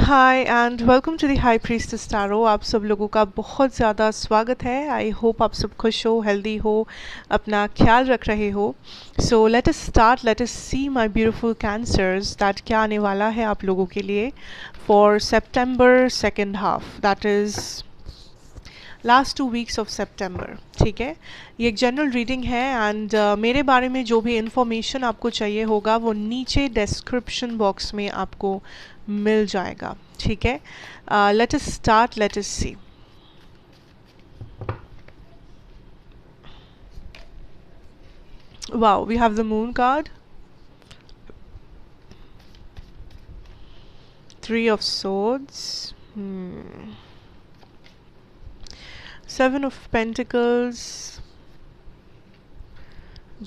Hi and welcome to the high priestess tarot. आप सब लोगों का बहुत ज़्यादा स्वागत है। आई होप आप सब खुश हो, हेल्दी हो, अपना ख्याल रख रहे हो। So let us start, let us see my beautiful Cancers that क्या आने वाला है आप लोगों के लिए for September second half, that is last 2 weeks of September. ठीक है, ये एक जनरल रीडिंग है एंड मेरे बारे में जो भी इंफॉर्मेशन आपको चाहिए होगा वो नीचे डिस्क्रिप्शन बॉक्स में आपको मिल जाएगा। ठीक है, let us start, let us see. Wow, we have the moon card, 3 of Swords, 7 of Pentacles,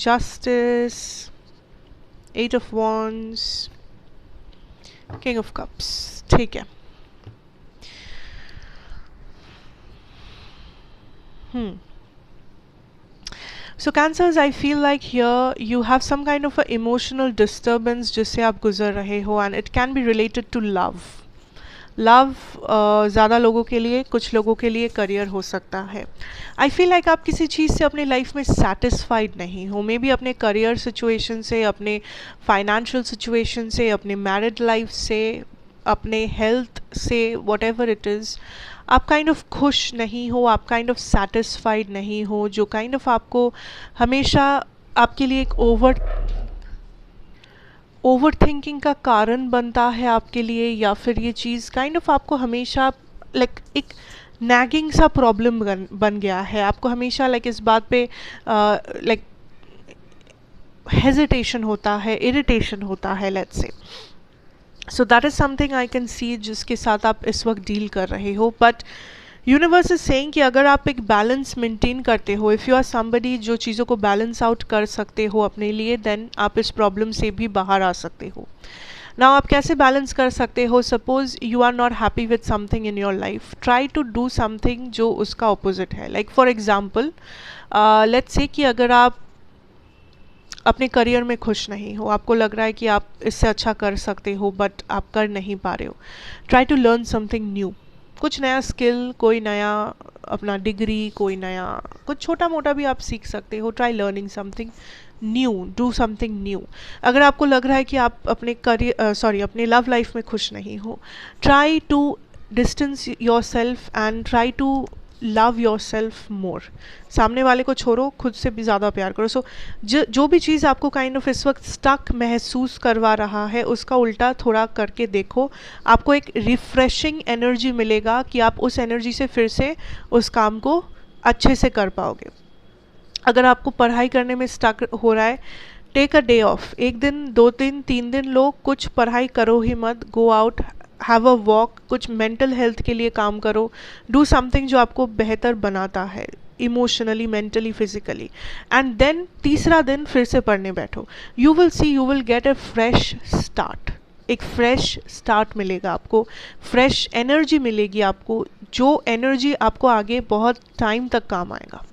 Justice, 8 of Wands, King of Cups। ठीक है। So Cancers, I feel like here you have some kind of a emotional disturbance जिससे आप गुजर रहे हो and it can be related to love। Love ज़्यादा लोगों के लिए, कुछ लोगों के लिए करियर हो सकता है। आई फील लाइक आप किसी चीज़ से अपने लाइफ में सेटिस्फाइड नहीं हो, मे बी अपने करियर सिचुएशन से, अपने फाइनेंशियल सिचुएशन से, अपने मैरिड लाइफ से, अपने हेल्थ से, वॉट एवर इट इज़, आप काइंड ऑफ खुश नहीं हो, आप काइंड ऑफ सेटिस्फाइड नहीं हो, जो काइंड ऑफ आपको हमेशा आपके लिए एक ओवर थिंकिंग का कारण बनता है आपके लिए, या फिर ये चीज़ काइंड ऑफ आपको हमेशा लाइक एक नैगिंग सा प्रॉब्लम बन गया है। आपको हमेशा लाइक इस बात पे लाइक हेजिटेशन होता है, इरिटेशन होता है, let's say. So that is something I can सी जिसके साथ आप इस वक्त डील कर रहे हो। बट यूनिवर्स इज सेइंग कि अगर आप एक बैलेंस मेंटेन करते हो, इफ़ यू आर समबडी जो चीज़ों को बैलेंस आउट कर सकते हो अपने लिए, देन आप इस प्रॉब्लम से भी बाहर आ सकते हो। नाउ आप कैसे बैलेंस कर सकते हो? Suppose you are not happy with something in your life, try to do something जो उसका ऑपोजिट है। Like for example, let's say कि अगर आप अपने करियर में खुश नहीं हो, आपको लग रहा है कि आप इससे अच्छा कर सकते हो बट आप कर नहीं पा रहे हो, try to learn something new. कुछ नया स्किल, कोई नया अपना डिग्री, कोई नया कुछ छोटा मोटा भी आप सीख सकते हो। Try learning something new, do something new. अगर आपको लग रहा है कि आप अपने करियर अपने लव लाइफ में खुश नहीं हो, try to distance yourself and try to love yourself more. सामने वाले को छोड़ो, खुद से भी ज़्यादा प्यार करो। सो जो भी चीज़ आपको काइंड ऑफ इस वक्त स्टक महसूस करवा रहा है, उसका उल्टा थोड़ा करके देखो, आपको एक रिफ्रेशिंग एनर्जी मिलेगा कि आप उस एनर्जी से फिर से उस काम को अच्छे से कर पाओगे। अगर आपको पढ़ाई करने में स्टक हो रहा है, टेक अ डे ऑफ, 1 दिन, 2 दिन, 3 दिन लो, कुछ पढ़ाई करो ही मत, go out, have a walk, कुछ मेंटल हेल्थ के लिए काम करो, डू समथिंग जो आपको बेहतर बनाता है emotionally, mentally, physically, and then तीसरा दिन फिर से पढ़ने बैठो। You will see, you will get a fresh start, एक फ्रेश स्टार्ट मिलेगा आपको, फ्रेश एनर्जी मिलेगी आपको, जो एनर्जी आपको आगे बहुत टाइम तक काम आएगा।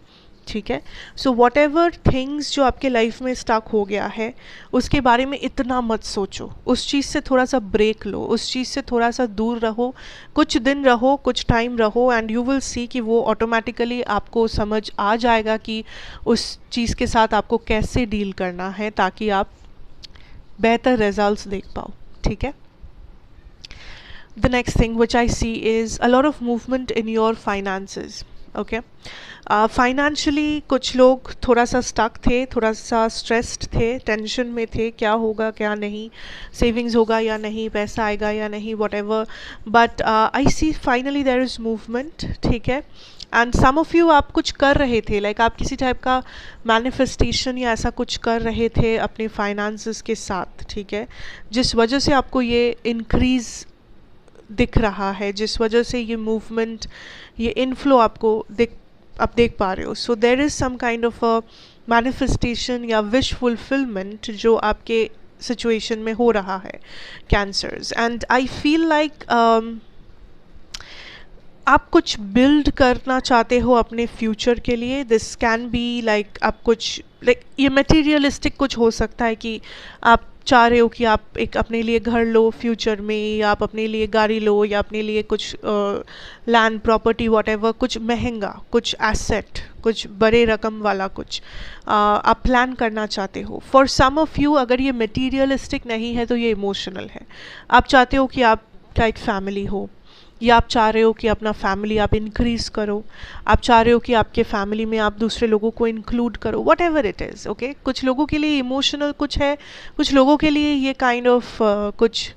ठीक है, सो वॉट एवर थिंग्स जो आपके लाइफ में स्टक हो गया है, उसके बारे में इतना मत सोचो, उस चीज़ से थोड़ा सा ब्रेक लो, उस चीज़ से थोड़ा सा दूर रहो, कुछ दिन रहो, कुछ टाइम रहो, एंड यू विल सी कि वो ऑटोमेटिकली आपको समझ आ जाएगा कि उस चीज़ के साथ आपको कैसे डील करना है ताकि आप बेहतर रिजल्ट्स देख पाओ। ठीक है, the next thing which I see is a lot of movement in your finances। Okay, financially कुछ लोग थोड़ा सा स्टक थे, थोड़ा सा स्ट्रेस्ड थे, टेंशन में थे, क्या होगा क्या नहीं, सेविंग्स होगा या नहीं, पैसा आएगा या नहीं, whatever. But I see finally there is movement. ठीक है, एंड सम ऑफ यू आप कुछ कर रहे थे, लाइक आप किसी टाइप का मैनिफेस्टेशन या ऐसा कुछ कर रहे थे अपने फाइनेंसेस के साथ। ठीक है, जिस वजह से आपको ये इंक्रीज़ दिख रहा है, जिस वजह से ये मूवमेंट, ये इनफ्लो आपको आप देख पा रहे हो। So there is some kind of a manifestation या विश फुलफिलमेंट जो आपके सिचुएशन में हो रहा है, Cancers. And I feel like आप कुछ बिल्ड करना चाहते हो अपने फ्यूचर के लिए. दिस कैन बी लाइक आप कुछ लाइक ये मटेरियलिस्टिक कुछ हो सकता है कि आप चाह रहे हो कि आप एक अपने लिए घर लो फ्यूचर में, या आप अपने लिए गाड़ी लो, या अपने लिए कुछ लैंड प्रॉपर्टी वॉटेवर, कुछ महंगा, कुछ एसेट, कुछ बड़े रकम वाला कुछ आप प्लान करना चाहते हो. फॉर सम ऑफ यू अगर ये मटेरियलिस्टिक नहीं है तो ये इमोशनल है. आप चाहते हो कि आपका एक फैमिली हो, या आप चाह रहे हो कि अपना फैमिली आप इंक्रीज़ करो, आप चाह रहे हो कि आपके फैमिली में आप दूसरे लोगों को इंक्लूड करो, what ever it is. Okay, कुछ लोगों के लिए इमोशनल कुछ है, कुछ लोगों के लिए ये काइंड ऑफ कुछ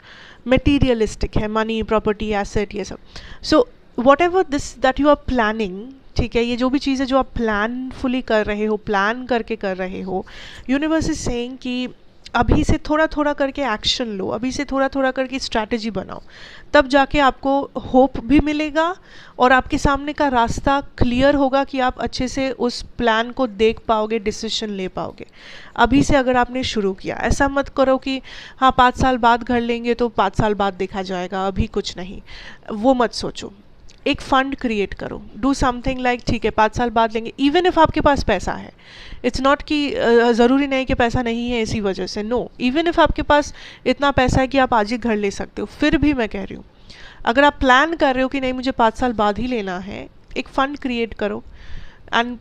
मटीरियलिस्टिक है, मनी, प्रॉपर्टी, एसेट, ये सब. So whatever this that you are planning, ठीक है, ये जो भी चीज़ है जो आप प्लानफुली कर रहे हो, प्लान करके कर रहे हो, यूनिवर्स इज सेइंग कि अभी से थोड़ा थोड़ा करके एक्शन लो, अभी से थोड़ा थोड़ा करके स्ट्रैटेजी बनाओ, तब जाके आपको होप भी मिलेगा और आपके सामने का रास्ता क्लियर होगा कि आप अच्छे से उस प्लान को देख पाओगे, डिसीजन ले पाओगे. अभी से अगर आपने शुरू किया, ऐसा मत करो कि हाँ 5 साल बाद घर लेंगे तो 5 साल बाद देखा जाएगा, अभी कुछ नहीं, वो मत सोचो. एक फंड क्रिएट करो, डू समथिंग लाइक ठीक है 5 साल बाद लेंगे, इवन इफ आपके पास पैसा है. इट्स नॉट कि ज़रूरी नहीं कि पैसा नहीं है इसी वजह से, नो. इवन इफ आपके पास इतना पैसा है कि आप आज ही घर ले सकते हो, फिर भी मैं कह रही हूँ अगर आप प्लान कर रहे हो कि नहीं मुझे 5 साल बाद ही लेना है, एक फ़ंड क्रिएट करो एंड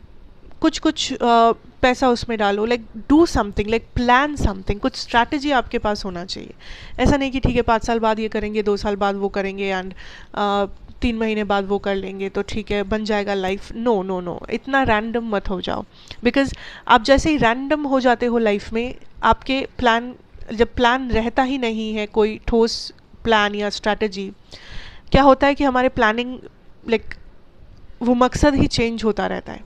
कुछ कुछ पैसा उसमें डालो. Like do something, like plan something, कुछ स्ट्रैटेजी आपके पास होना चाहिए. ऐसा नहीं कि ठीक है 5 साल बाद ये करेंगे, 2 साल बाद वो करेंगे एंड 3 महीने बाद वो कर लेंगे तो ठीक है बन जाएगा लाइफ. नो नो नो, इतना रैंडम मत हो जाओ. बिकॉज आप जैसे ही रैंडम हो जाते हो लाइफ में, आपके प्लान, जब प्लान रहता ही नहीं है कोई ठोस प्लान या स्ट्रैटेजी, क्या होता है कि हमारे प्लानिंग लाइक वो मकसद ही चेंज होता रहता है.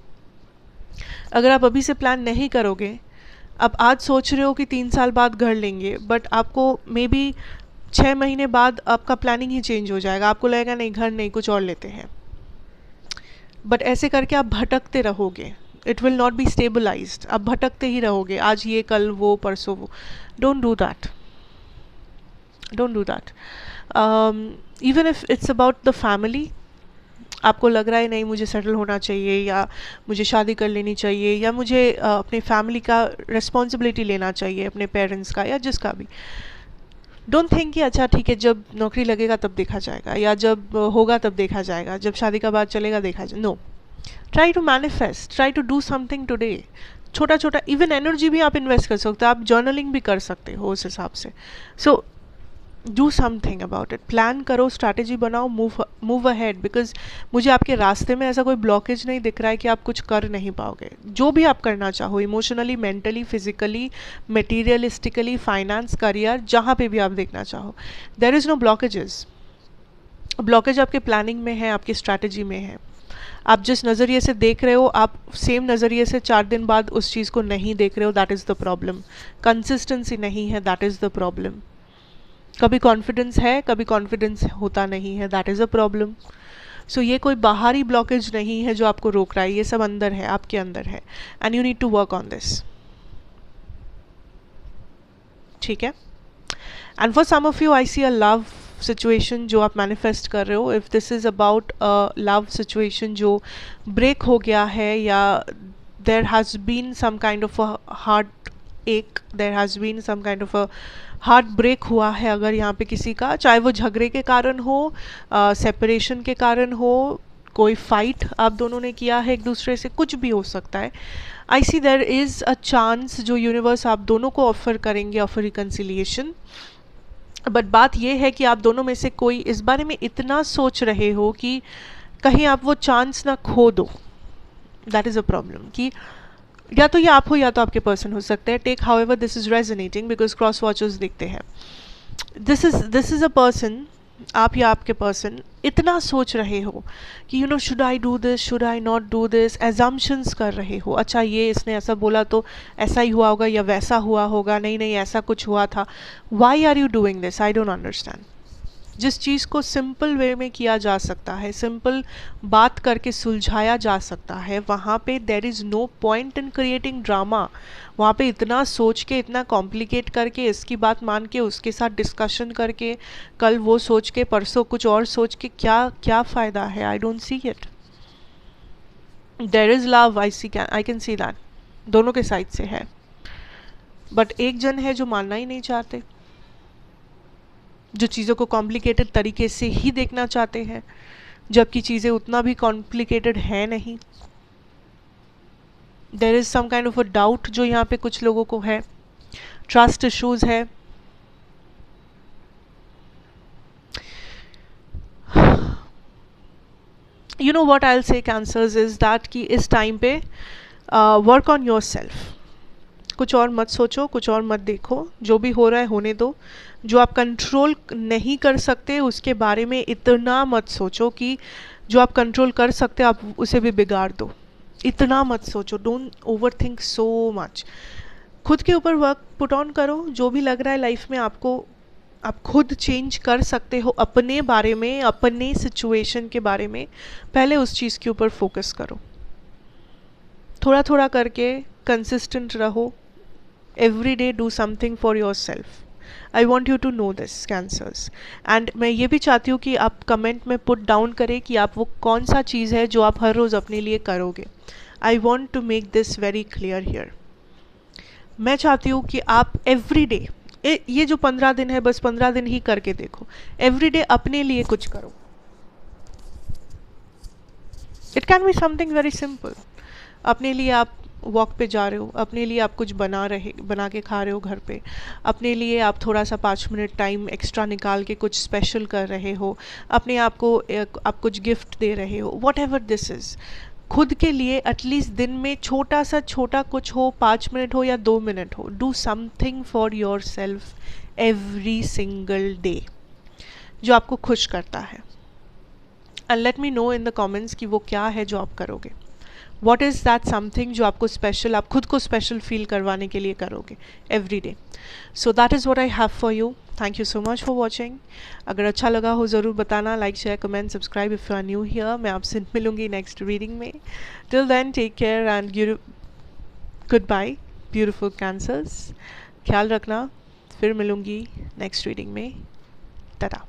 अगर आप अभी से प्लान नहीं करोगे, आप आज सोच रहे हो कि 3 साल बाद घर लेंगे, बट आपको मे बी 6 महीने बाद आपका प्लानिंग ही चेंज हो जाएगा, आपको लगेगा नहीं घर नहीं कुछ और लेते हैं. बट ऐसे करके आप भटकते रहोगे, it will not be stabilised. आप भटकते ही रहोगे, आज ये कल वो परसों वो. Don't do that, don't do that. Even if it's about the family, आपको लग रहा है नहीं मुझे सेटल होना चाहिए, या मुझे शादी कर लेनी चाहिए, या मुझे अपने फैमिली का रिस्पॉन्सिबिलिटी लेना चाहिए, अपने पेरेंट्स का या जिसका भी. डोंट थिंक कि अच्छा ठीक है जब नौकरी लगेगा तब देखा जाएगा, या जब होगा तब देखा जाएगा, जब शादी का बाद चलेगा देखा जाए. No, try to manifest, try to do something today. छोटा छोटा इवन एनर्जी भी आप इन्वेस्ट कर सकते हो, आप जर्नलिंग भी कर सकते हो उस हिसाब से. So do something about it, plan करो, स्ट्रैटेजी बनाओ, मूव अहेड. बिकॉज मुझे आपके रास्ते में ऐसा कोई ब्लॉकेज नहीं दिख रहा है कि आप कुछ कर नहीं पाओगे. जो भी आप करना चाहो, emotionally, mentally, physically, materialistically, finance, career, जहाँ पे भी आप देखना चाहो, there is no blockages. Blockage आपके प्लानिंग में है, आपकी स्ट्रैटेजी में है. आप जिस नज़रिए से देख रहे हो, आप सेम नज़रिए से 4 दिन बाद उस चीज़ को नहीं देख रहे हो, that is the problem. Consistency नहीं है, दैट इज़ द प्रॉब्लम. कभी कॉन्फिडेंस है, कभी कॉन्फिडेंस होता नहीं है, दैट इज़ अ प्रॉब्लम. सो ये कोई बाहरी ब्लॉकेज नहीं है जो आपको रोक रहा है, ये सब अंदर है, आपके अंदर है, and you need to work on this. ठीक है. And for some of you I see a love situation जो आप मैनिफेस्ट कर रहे हो. If this is about a love situation जो ब्रेक हो गया है, या there has been some kind of a heartache, there has been some kind of a heartbreak हुआ है अगर यहाँ पे किसी का, चाहे वो झगड़े के कारण हो, सेपरेशन के कारण हो, कोई फाइट आप दोनों ने किया है एक दूसरे से, कुछ भी हो सकता है. आई सी देयर इज़ अ चांस जो यूनिवर्स आप दोनों को ऑफर करेंगे, ऑफर रिकन्सिलिएशन. बट बात ये है कि आप दोनों में से कोई इस बारे में इतना सोच रहे हो कि कहीं आप वो चांस ना खो दो. That is a problem. कि या तो ये आप हो या तो आपके पर्सन हो सकते हैं. Take however this is resonating, because cross watchers देखते हैं. दिस इज अ पर्सन, आप या आपके पर्सन इतना सोच रहे हो कि you know should I do this, should I not do this, assumptions कर रहे हो. अच्छा ये इसने ऐसा बोला तो ऐसा ही हुआ होगा, या वैसा हुआ होगा, नहीं नहीं ऐसा कुछ हुआ था. Why are you doing this? I don't understand. जिस चीज़ को सिंपल वे में किया जा सकता है, सिंपल बात करके सुलझाया जा सकता है, वहाँ पे there is no point in creating drama. वहाँ पे इतना सोच के, इतना कॉम्प्लिकेट करके, इसकी बात मान के उसके साथ डिस्कशन करके, कल वो सोच के परसों कुछ और सोच के क्या क्या फ़ायदा है? I don't see it. There is love, I can see that, दोनों के साइड से है, बट एक जन है जो मानना ही नहीं चाहते, जो चीज़ों को कॉम्प्लिकेटेड तरीके से ही देखना चाहते हैं, जबकि चीज़ें उतना भी कॉम्प्लिकेटेड है नहीं। There is some kind of a doubt जो यहाँ पे कुछ लोगों को है, ट्रस्ट इश्यूज है। You know what I will say cancers is that कि इस टाइम पे वर्क ऑन योर सेल्फ। कुछ और मत सोचो, कुछ और मत देखो, जो भी हो रहा है होने दो। जो आप कंट्रोल नहीं कर सकते उसके बारे में इतना मत सोचो कि जो आप कंट्रोल कर सकते आप उसे भी बिगाड़ दो। इतना मत सोचो, don't over think so much. खुद के ऊपर वर्क पुट ऑन करो। जो भी लग रहा है लाइफ में आपको, आप खुद चेंज कर सकते हो अपने बारे में, अपने सिचुएशन के बारे में, पहले उस चीज़ के ऊपर फोकस करो। थोड़ा थोड़ा करके कंसिस्टेंट रहो। Every day do something for yourself. I want you to know this cancers. And मैं ये भी चाहती हूँ कि आप कमेंट में पुट डाउन करें कि आप वो कौन सा चीज़ है जो आप हर रोज़ अपने लिए करोगे। I want to make this very clear here. मैं चाहती हूँ कि आप एवरी डे, ये जो 15 दिन है बस 15 दिन ही करके देखो। एवरी डे अपने लिए कुछ करो। It can be something very simple. अपने लिए आप वॉक पे जा रहे हो, अपने लिए आप कुछ बना के खा रहे हो घर पे, अपने लिए आप थोड़ा सा 5 मिनट टाइम एक्स्ट्रा निकाल के कुछ स्पेशल कर रहे हो, अपने आप को आप कुछ गिफ्ट दे रहे हो, वॉट एवर दिस इज़। खुद के लिए एटलीस्ट दिन में छोटा सा छोटा कुछ हो, 5 मिनट हो या 2 मिनट हो, do something for your self every single day जो आपको खुश करता है। And let me know in the comments कि वो क्या है जो आप करोगे। वॉट इज़ दैट समथिंग जो आपको स्पेशल, आप खुद को स्पेशल फील करवाने के लिए करोगे every day. So that is what I have for you. Thank you so much for watching. अगर अच्छा लगा हो ज़रूर बताना, like share comment subscribe if you are new here. मैं आपसे मिलूंगी नेक्स्ट रीडिंग में। Till then take care and goodbye beautiful cancers. ख्याल रखना, फिर मिलूंगी नेक्स्ट रीडिंग में। टाटा।